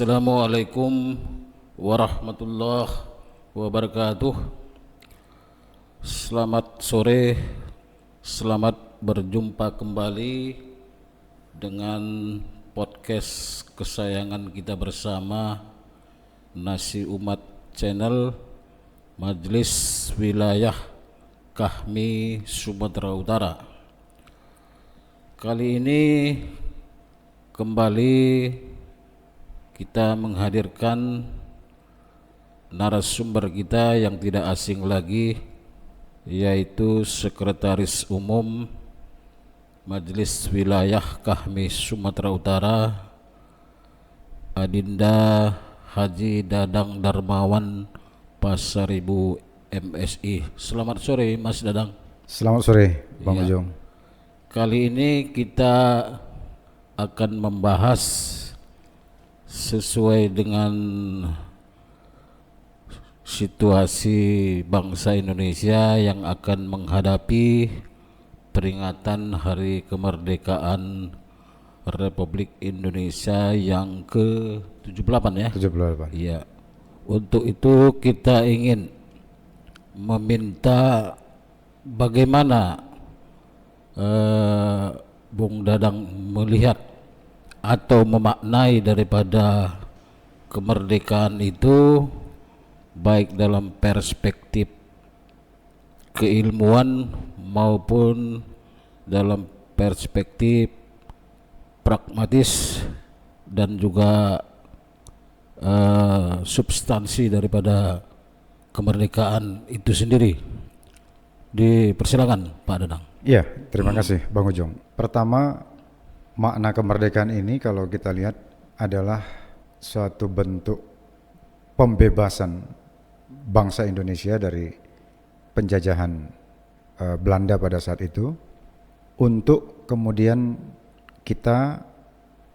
Assalamualaikum warahmatullahi wabarakatuh. Selamat sore, selamat berjumpa kembali dengan podcast kesayangan kita bersama, Nasi Umat Channel, Majelis Wilayah Kahmi Sumatera Utara. Kali ini kembali kita menghadirkan narasumber kita yang tidak asing lagi, yaitu Sekretaris Umum Majelis Wilayah Kahmi Sumatera Utara, Adinda Haji Dadang Darmawan Pasaribu MSI. Selamat sore Mas Dadang. Selamat sore Bang Ujung. Kali ini kita akan membahas sesuai dengan situasi bangsa Indonesia yang akan menghadapi peringatan Hari Kemerdekaan Republik Indonesia yang ke-78 ya. 78. Iya. Untuk itu kita ingin meminta bagaimana Bung Dadang melihat atau memaknai daripada kemerdekaan itu, baik dalam perspektif keilmuan maupun dalam perspektif pragmatis dan juga substansi daripada kemerdekaan itu sendiri. Dipersilakan Pak Dadang. Iya, terima kasih Bang Ujung. Pertama, makna kemerdekaan ini kalau kita lihat adalah suatu bentuk pembebasan bangsa Indonesia dari penjajahan Belanda pada saat itu, untuk kemudian kita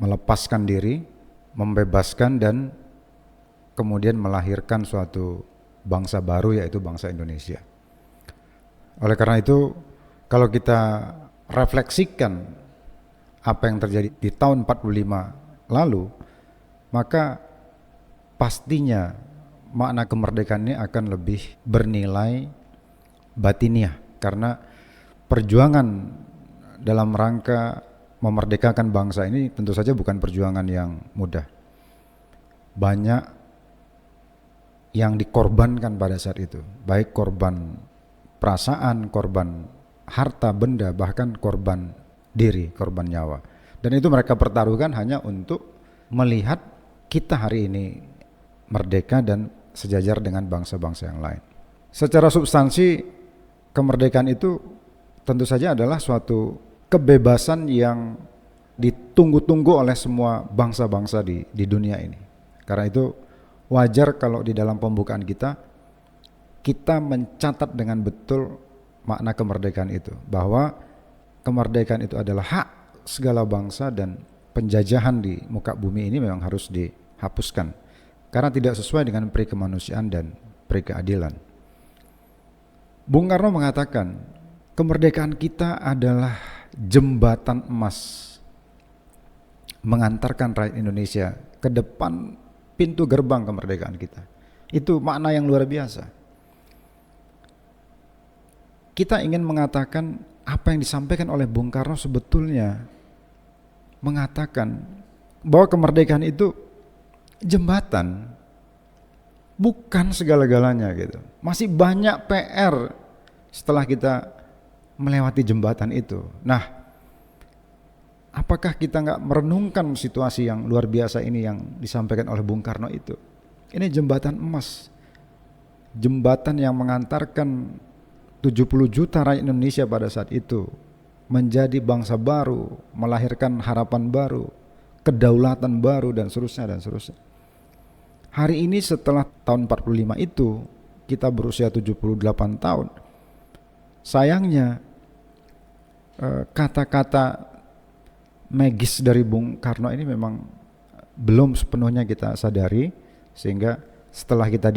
melepaskan diri, membebaskan dan kemudian melahirkan suatu bangsa baru, yaitu bangsa Indonesia. Oleh karena itu, kalau kita refleksikan apa yang terjadi di tahun 45 lalu, maka pastinya makna kemerdekaan ini akan lebih bernilai batiniah, karena perjuangan dalam rangka memerdekakan bangsa ini tentu saja bukan perjuangan yang mudah. Banyak yang dikorbankan pada saat itu, baik korban perasaan, korban harta benda, bahkan korban diri, korban nyawa. Dan itu mereka pertaruhkan hanya untuk melihat kita hari ini merdeka dan sejajar dengan bangsa-bangsa yang lain. Secara substansi, kemerdekaan itu tentu saja adalah suatu kebebasan yang ditunggu-tunggu oleh semua bangsa-bangsa di dunia ini. Karena itu wajar kalau di dalam pembukaan kita mencatat dengan betul makna kemerdekaan itu, bahwa kemerdekaan itu adalah hak segala bangsa dan penjajahan di muka bumi ini memang harus dihapuskan karena tidak sesuai dengan peri kemanusiaan dan peri keadilan. Bung Karno mengatakan kemerdekaan kita adalah jembatan emas mengantarkan rakyat Indonesia ke depan pintu gerbang kemerdekaan kita. Itu makna yang luar biasa. Kita ingin mengatakan apa yang disampaikan oleh Bung Karno sebetulnya mengatakan bahwa kemerdekaan itu jembatan, bukan segala-galanya gitu. Masih banyak PR setelah kita melewati jembatan itu. Nah, apakah kita nggak merenungkan situasi yang luar biasa ini yang disampaikan oleh Bung Karno itu? Ini jembatan emas, jembatan yang mengantarkan 70 juta rakyat Indonesia pada saat itu menjadi bangsa baru, melahirkan harapan baru, kedaulatan baru, dan seterusnya dan seterusnya. Hari ini setelah tahun 45 itu, kita berusia 78 tahun. Sayangnya kata-kata magis dari Bung Karno ini memang belum sepenuhnya kita sadari, sehingga setelah kita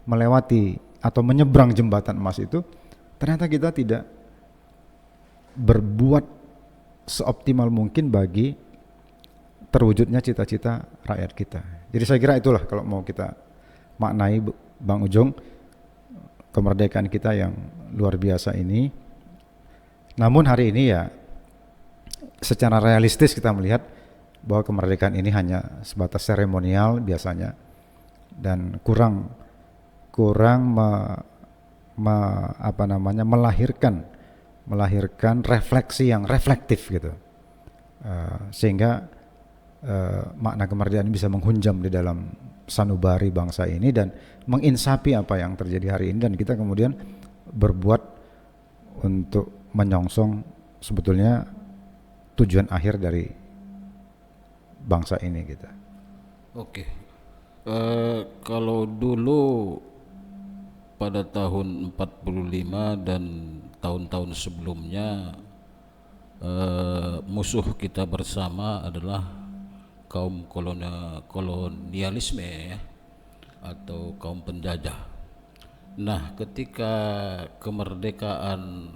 melewati atau menyeberang jembatan emas itu, ternyata kita tidak berbuat seoptimal mungkin bagi terwujudnya cita-cita rakyat kita. Jadi saya kira itulah kalau mau kita maknai Bang Ujung, kemerdekaan kita yang luar biasa ini. Namun hari ini ya secara realistis kita melihat bahwa kemerdekaan ini hanya sebatas seremonial biasanya dan kurang melahirkan refleksi yang reflektif gitu. Sehingga makna kemerdekaan bisa menghunjam di dalam sanubari bangsa ini dan menginsapi apa yang terjadi hari ini, dan kita kemudian berbuat untuk menyongsong sebetulnya tujuan akhir dari bangsa ini kita. Oke. Kalau dulu pada tahun 45 dan tahun-tahun sebelumnya, musuh kita bersama adalah kaum kolonialisme ya, atau kaum penjajah. Nah, ketika kemerdekaan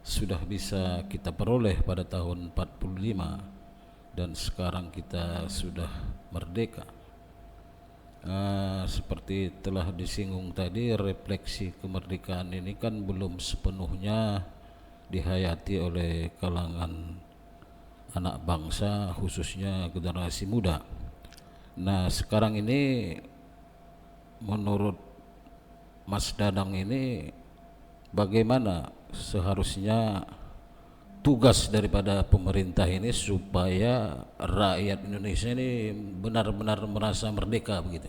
sudah bisa kita peroleh pada tahun 45 dan sekarang kita sudah merdeka, seperti telah disinggung tadi, refleksi kemerdekaan ini kan belum sepenuhnya dihayati oleh kalangan anak bangsa, khususnya generasi muda. Nah, sekarang ini menurut Mas Dadang ini bagaimana seharusnya tugas daripada pemerintah ini supaya rakyat Indonesia ini benar-benar merasa merdeka begitu?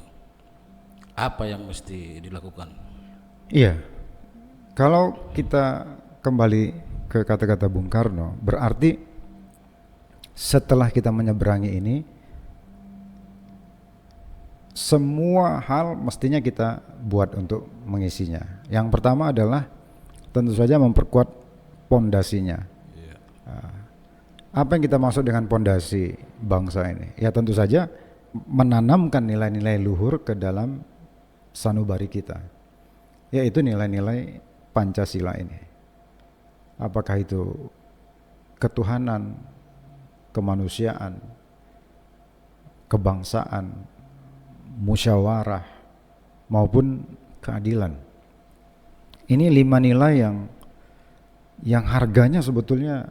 Apa yang mesti dilakukan? Iya, kalau kita kembali ke kata-kata Bung Karno, berarti setelah kita menyeberangi ini, semua hal mestinya kita buat untuk mengisinya. Yang pertama adalah tentu saja memperkuat pondasinya. Apa yang kita maksud dengan pondasi bangsa ini? Ya tentu saja menanamkan nilai-nilai luhur ke dalam sanubari kita, yaitu nilai-nilai Pancasila ini. Apakah itu ketuhanan, kemanusiaan, kebangsaan, musyawarah, maupun keadilan. Ini 5 nilai yang harganya sebetulnya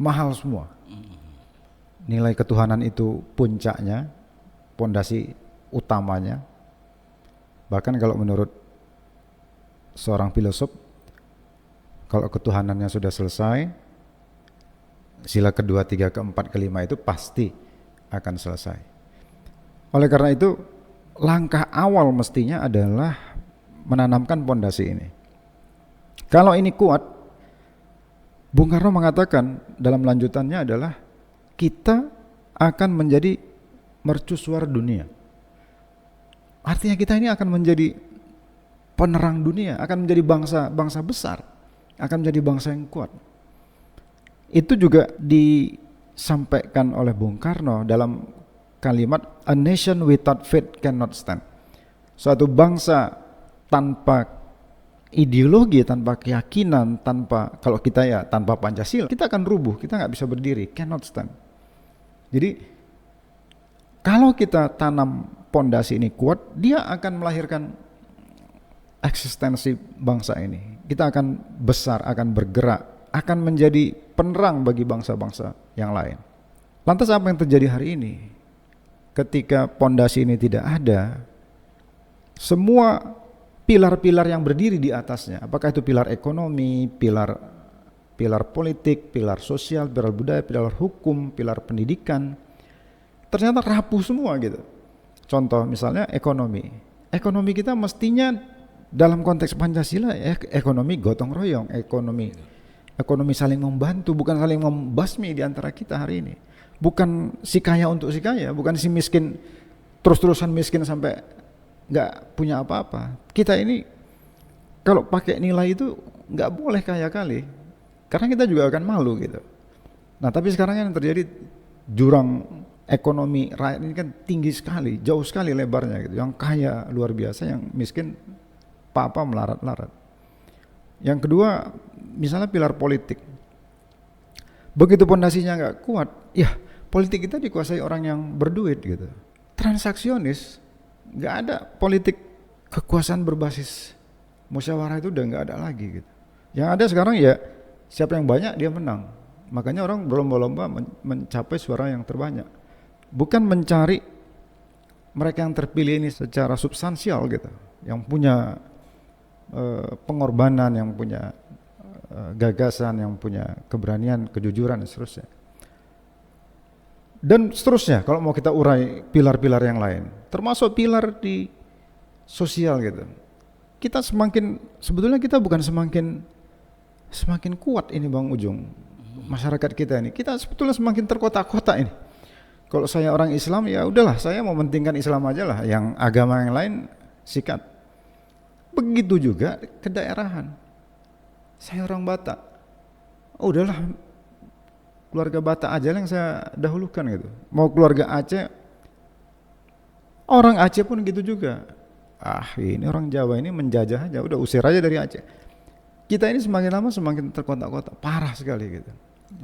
mahal semua. Nilai ketuhanan itu puncaknya, pondasi utamanya. Bahkan kalau menurut seorang filosof, kalau ketuhanannya sudah selesai, sila kedua, tiga, keempat, kelima itu pasti akan selesai. Oleh karena itu, langkah awal mestinya adalah menanamkan pondasi ini. Kalau ini kuat, Bung Karno mengatakan dalam lanjutannya adalah kita akan menjadi mercusuar dunia. Artinya kita ini akan menjadi penerang dunia, akan menjadi bangsa besar, akan menjadi bangsa yang kuat. Itu juga disampaikan oleh Bung Karno dalam kalimat "A nation without faith cannot stand". Suatu bangsa tanpa ideologi, tanpa keyakinan, kalau kita ya tanpa Pancasila, kita akan rubuh, kita nggak bisa berdiri, cannot stand. Jadi kalau kita tanam pondasi ini kuat, dia akan melahirkan eksistensi bangsa ini. Kita akan besar, akan bergerak, akan menjadi penerang bagi bangsa-bangsa yang lain. Lantas apa yang terjadi hari ini? Ketika pondasi ini tidak ada, semua pilar-pilar yang berdiri di atasnya, apakah itu pilar ekonomi, pilar politik, pilar sosial, pilar budaya, pilar hukum, pilar pendidikan, ternyata rapuh semua gitu. Contoh misalnya ekonomi. Ekonomi kita mestinya dalam konteks Pancasila ekonomi gotong royong, ekonomi saling membantu, bukan saling membasmi di antara kita hari ini. Bukan si kaya untuk si kaya, bukan si miskin terus-terusan miskin sampai nggak punya apa-apa. Kita ini kalau pakai nilai itu nggak boleh kaya kali, karena kita juga akan malu gitu. Nah tapi sekarang yang terjadi, jurang ekonomi rakyat ini kan tinggi sekali, jauh sekali lebarnya gitu. Yang kaya luar biasa, yang miskin apa melarat-larat. Yang kedua, misalnya pilar politik. Begitu pondasinya nggak kuat, ya politik kita dikuasai orang yang berduit gitu. transaksionis, nggak ada politik kekuasaan berbasis musyawarah, itu udah nggak ada lagi gitu. Yang ada sekarang ya siapa yang banyak dia menang. Makanya orang berlomba-lomba mencapai suara yang terbanyak. Bukan mencari mereka yang terpilih ini secara substansial gitu, yang punya pengorbanan, yang punya gagasan, yang punya keberanian, kejujuran dan seterusnya. Dan seterusnya kalau mau kita urai pilar-pilar yang lain, termasuk pilar di sosial gitu. Kita sebetulnya kita bukan semakin kuat ini Bang Ujung, masyarakat kita ini. Kita sebetulnya semakin terkotak-kotak ini. Kalau saya orang Islam ya udahlah, saya mau mementingkan Islam aja lah, yang agama yang lain sikat. Begitu juga kedaerahan. Saya orang Batak, udahlah keluarga Batak aja yang saya dahulukan gitu. Mau keluarga Aceh, orang Aceh pun gitu juga. Ini orang Jawa ini menjajah aja, udah usir aja dari Aceh. Kita ini semakin lama semakin terkotak-kotak, parah sekali gitu.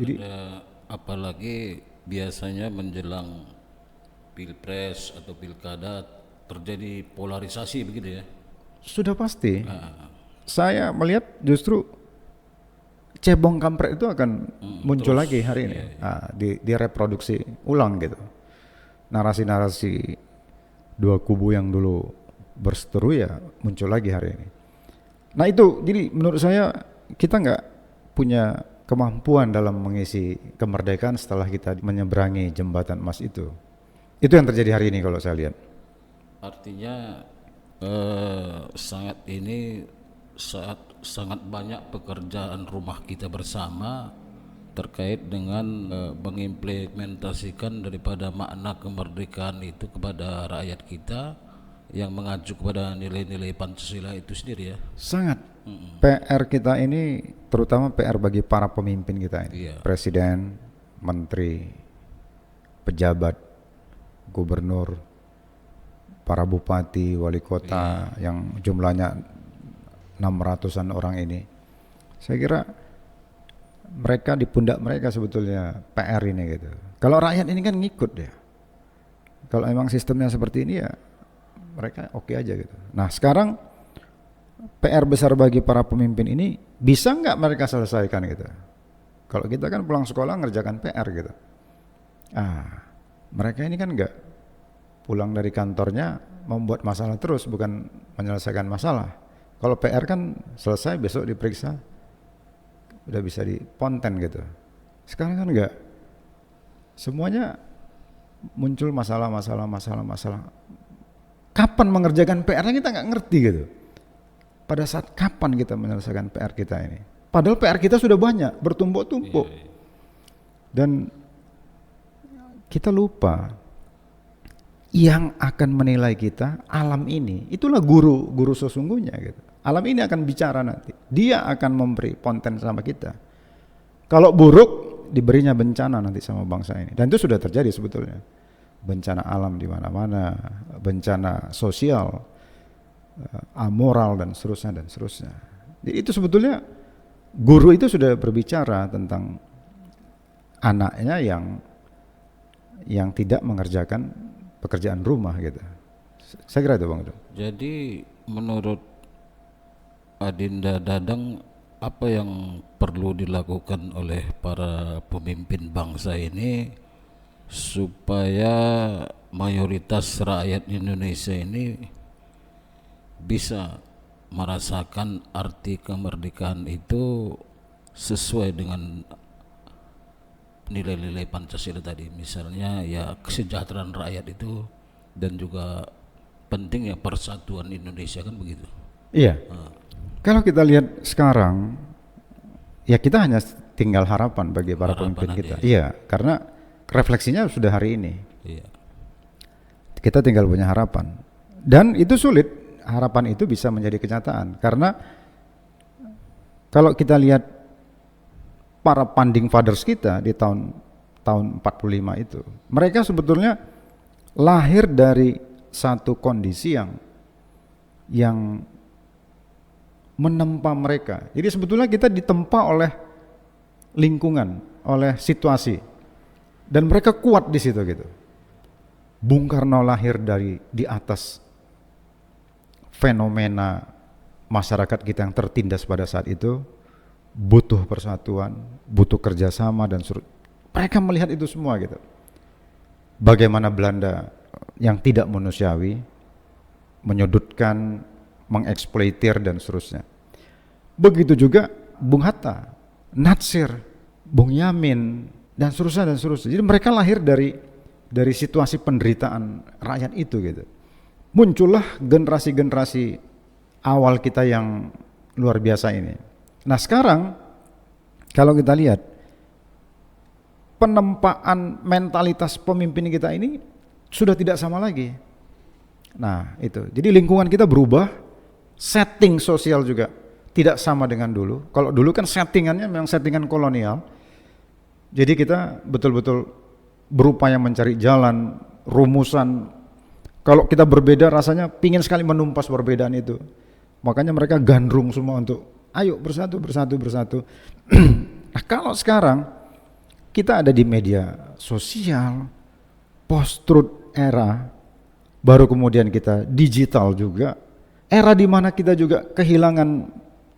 Jadi apalagi biasanya menjelang pilpres atau pilkada terjadi polarisasi begitu ya. Sudah pasti. Saya melihat justru cebong kampret itu akan muncul lagi hari ini. Direproduksi ulang gitu. Narasi-narasi dua kubu yang dulu berseteru ya muncul lagi hari ini. Nah itu, jadi menurut saya kita nggak punya kemampuan dalam mengisi kemerdekaan setelah kita menyeberangi jembatan emas itu. Itu yang terjadi hari ini kalau saya lihat. Artinya sangat banyak pekerjaan rumah kita bersama terkait dengan mengimplementasikan daripada makna kemerdekaan itu kepada rakyat kita yang mengacu kepada nilai-nilai Pancasila itu sendiri ya. Sangat. PR kita ini terutama PR bagi para pemimpin kita ini. Presiden, menteri, pejabat, gubernur, para bupati, wali kota yang jumlahnya 600-an orang ini. Saya kira mereka di pundak mereka sebetulnya PR ini gitu. Kalau rakyat ini kan ngikut ya. Kalau emang sistemnya seperti ini ya mereka oke aja gitu. Nah sekarang PR besar bagi para pemimpin ini bisa nggak mereka selesaikan gitu. Kalau kita kan pulang sekolah ngerjakan PR gitu. Mereka ini kan nggak pulang dari kantornya membuat masalah terus, bukan menyelesaikan masalah. Kalau PR kan selesai besok diperiksa, udah bisa diponten gitu. Sekarang kan enggak. Semuanya muncul masalah. Kapan mengerjakan PR-nya kita nggak ngerti gitu. Pada saat kapan kita menyelesaikan PR kita ini? Padahal PR kita sudah banyak, bertumpuk-tumpuk. Dan kita lupa yang akan menilai kita alam ini. Itulah guru sesungguhnya gitu. Alam ini akan bicara nanti. Dia akan memberi konten sama kita. Kalau buruk diberinya bencana nanti sama bangsa ini. Dan itu sudah terjadi sebetulnya. Bencana alam di mana-mana, bencana sosial, amoral dan seterusnya. Jadi itu sebetulnya guru itu sudah berbicara tentang anaknya yang tidak mengerjakan pekerjaan rumah gitu. Saya kira itu Bang Udung. Jadi menurut Adinda Dadang, apa yang perlu dilakukan oleh para pemimpin bangsa ini supaya mayoritas rakyat Indonesia ini bisa merasakan arti kemerdekaan itu sesuai dengan nilai-nilai Pancasila tadi, misalnya ya kesejahteraan rakyat itu dan juga penting ya persatuan Indonesia kan begitu. Iya. Kalau kita lihat sekarang ya kita hanya tinggal harapan bagi para pemimpin kita. Iya, karena refleksinya sudah hari ini. Iya. Kita tinggal punya harapan. Dan itu sulit, harapan itu bisa menjadi kenyataan. Karena kalau kita lihat para founding fathers kita di tahun 45 itu, mereka sebetulnya lahir dari satu kondisi yang menempa mereka. Jadi sebetulnya kita ditempa oleh lingkungan, oleh situasi. Dan mereka kuat di situ gitu. Bung Karno lahir dari di atas fenomena masyarakat kita yang tertindas pada saat itu, butuh persatuan, butuh kerjasama dan mereka melihat itu semua gitu. Bagaimana Belanda yang tidak manusiawi, menyudutkan, mengeksploitir dan seterusnya. Begitu juga Bung Hatta, Natsir, Bung Yamin dan seterusnya dan seterusnya. Jadi mereka lahir dari situasi penderitaan rakyat itu gitu. Muncullah generasi-generasi awal kita yang luar biasa ini. Nah sekarang kalau kita lihat penempaan mentalitas pemimpin kita ini sudah tidak sama lagi. Nah itu, jadi lingkungan kita berubah, setting sosial juga tidak sama dengan dulu. Kalau dulu kan settingannya memang settingan kolonial, jadi kita betul-betul berupaya mencari jalan, rumusan. Kalau kita berbeda rasanya pingin sekali menumpas perbedaan itu. Makanya mereka gandrung semua untuk ayo bersatu. Nah kalau sekarang kita ada di media sosial, post-truth era, baru kemudian kita digital juga, era di mana kita juga kehilangan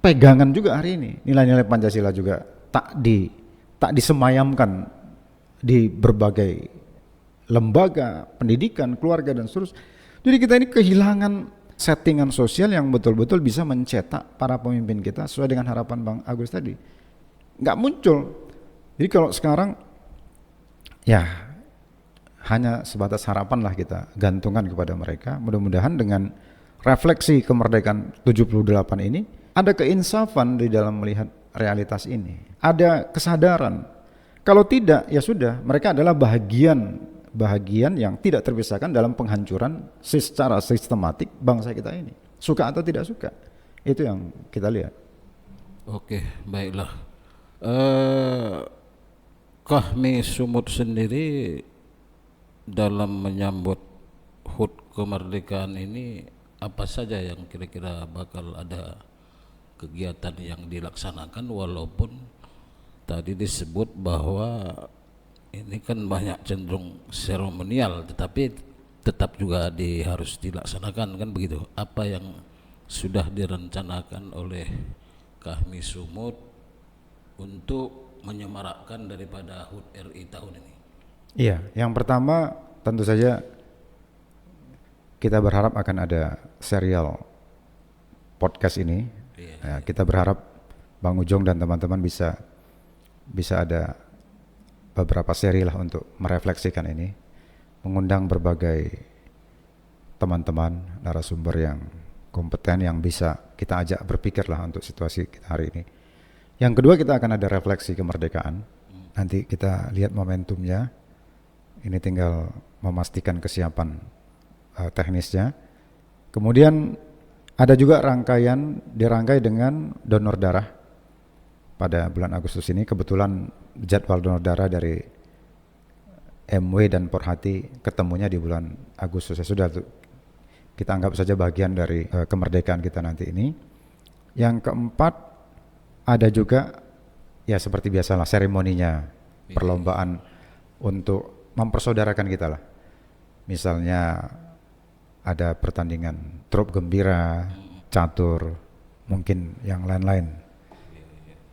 pegangan juga hari ini. Nilai-nilai Pancasila juga tak disemayamkan di berbagai lembaga pendidikan, keluarga dan seterusnya. Jadi kita ini kehilangan settingan sosial yang betul-betul bisa mencetak para pemimpin kita sesuai dengan harapan Bang Agus tadi. Nggak muncul. Jadi kalau sekarang ya hanya sebatas harapan lah kita gantungkan kepada mereka. Mudah-mudahan dengan refleksi kemerdekaan 78 ini ada keinsafan di dalam melihat realitas ini. Ada kesadaran. Kalau tidak ya sudah, mereka adalah bahagian yang tidak terpisahkan dalam penghancuran secara sistematik bangsa kita ini. Suka atau tidak suka, itu yang kita lihat. Oke, baiklah. Kami Sumut sendiri dalam menyambut HUT kemerdekaan ini apa saja yang kira-kira bakal ada kegiatan yang dilaksanakan, walaupun tadi disebut bahwa ini kan banyak cenderung seremonial, tetapi tetap juga harus dilaksanakan, kan begitu. Apa yang sudah direncanakan oleh Kahmi Sumut untuk menyemarakkan daripada HUT RI tahun ini? Iya, yang pertama tentu saja kita berharap akan ada serial podcast ini. Iya. Ya, kita berharap Bang Ujong dan teman-teman bisa ada beberapa seri lah untuk merefleksikan ini, mengundang berbagai teman-teman narasumber yang kompeten yang bisa kita ajak berpikir lah untuk situasi kita hari ini. Yang kedua, kita akan ada refleksi kemerdekaan. Nanti kita lihat momentumnya. Ini tinggal memastikan kesiapan teknisnya. Kemudian ada juga dirangkai dengan donor darah pada bulan Agustus ini. Kebetulan jadwal donor darah dari MW dan Porhati ketemunya di bulan Agustus. Ya sudah, kita anggap saja bagian dari kemerdekaan kita nanti ini. Yang keempat, ada juga ya seperti biasalah seremoninya, perlombaan untuk mempersaudarakan kita lah. Misalnya ada pertandingan trup gembira, catur, mungkin yang lain-lain.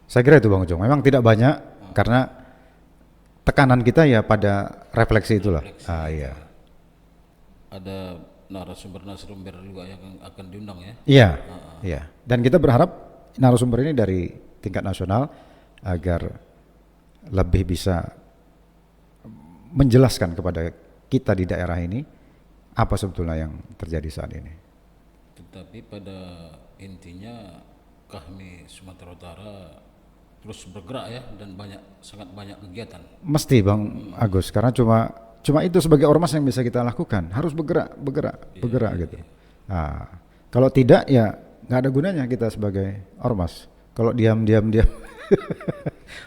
Saya kira itu Bang Ujong. Memang tidak banyak karena tekanan kita ya pada refleksi itulah. Iya. Ada narasumber juga yang akan diundang ya? Iya, iya. Dan kita berharap narasumber ini dari tingkat nasional agar lebih bisa menjelaskan kepada kita di daerah ini apa sebetulnya yang terjadi saat ini. Tetapi pada intinya Kahmi Sumatera Utara terus bergerak ya, dan sangat banyak kegiatan. Mesti Bang Agus, karena cuma itu sebagai ormas yang bisa kita lakukan, harus bergerak gitu. Nah, kalau tidak ya nggak ada gunanya kita sebagai ormas. Kalau diam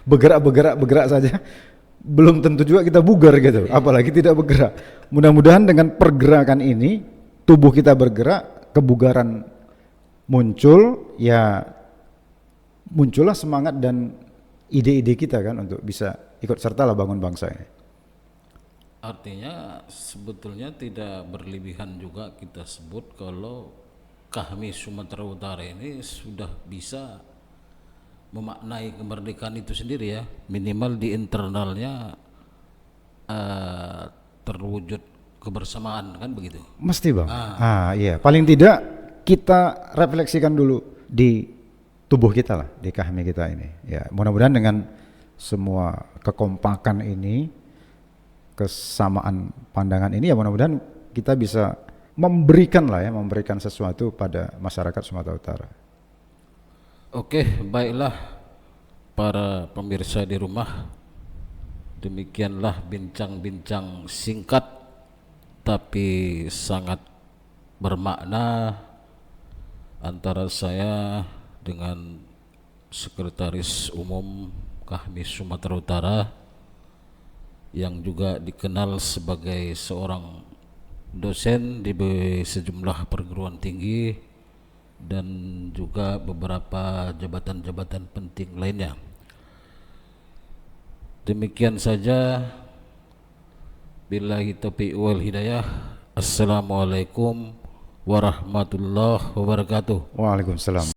bergerak saja, belum tentu juga kita bugar gitu, apalagi tidak bergerak. Mudah-mudahan dengan pergerakan ini tubuh kita bergerak, kebugaran muncul, ya muncullah semangat dan ide-ide kita kan untuk bisa ikut sertalah bangun bangsa ini. Artinya sebetulnya tidak berlebihan juga kita sebut kalau kami Sumatera Utara ini sudah bisa memaknai kemerdekaan itu sendiri ya, minimal di internalnya terwujud kebersamaan kan begitu. Mesti Bang. Iya, paling tidak kita refleksikan dulu di tubuh kita lah, di kahmi kita ini. Ya, mudah-mudahan dengan semua kekompakan ini, kesamaan pandangan ini, ya mudah-mudahan kita bisa memberikan sesuatu pada masyarakat Sumatera Utara. Oke, baiklah para pemirsa di rumah, demikianlah bincang-bincang singkat tapi sangat bermakna antara saya dengan Sekretaris Umum Kahmi Sumatera Utara yang juga dikenal sebagai seorang dosen di sejumlah perguruan tinggi dan juga beberapa jabatan-jabatan penting lainnya. Demikian saja, billahi taufiq wal hidayah. Assalamualaikum warahmatullahi wabarakatuh. Waalaikumsalam.